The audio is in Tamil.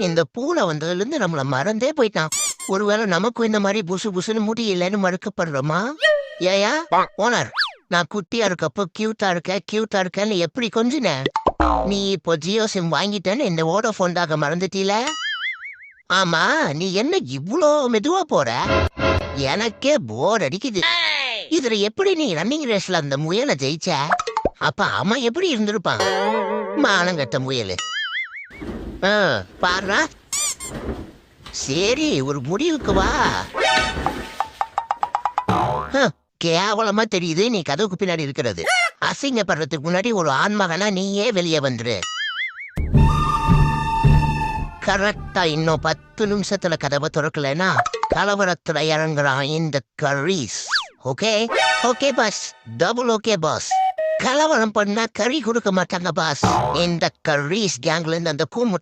இந்த பூனை வந்ததுல இருந்து நம்மள மறந்தே போயிட்டான். ஒருவேளை நமக்கும் இந்த மாதிரி புசு புசுன்னு முடி இல்லைன்னு மறுக்கப்படுறோமா? ஏயா ஓனர், நான் குட்டியா இருக்கப்போ கியூட்டா இருக்கேன்னு எப்படி கொஞ்சின? நீ இப்போ ஜியோ சிம் வாங்கிட்டேன்னு இந்த வோடோஃபோன் தாக மறந்துட்டீல? ஆமா, நீ என்ன இவ்ளோ மெதுவா போற? எனக்கே போர் அடிக்குது. இதுல எப்படி நீ ரன்னிங் ரேஸ்ல அந்த முயலை ஜெயிச்ச? அப்ப அவன் எப்படி இருந்திருப்பான்? மானங்கட்ட முயலு. பாருடா. சரி, ஒரு முடிவுக்கு வா. கேவலமா தெரியுது நீ கதவுக்கு பின்னாடி இருக்கிறது. அசிங்கப்படுறதுக்கு முன்னாடி ஒரு ஆண்மகனா நீயே வெளியே வந்துரு. கரெக்டா இன்னும் 10 நிமிஷத்துல கதவை திறக்கலன்னா கலவரத்துல இறங்குறான் இந்த கரீஸ். Okay okay boss, double okay boss. கலவரம் பண்ணா கறி கொடுக்க மாட்டாங்க பாஸ். இந்த கரீஸ் கேங்ல இருந்து அந்த கூமுட்டை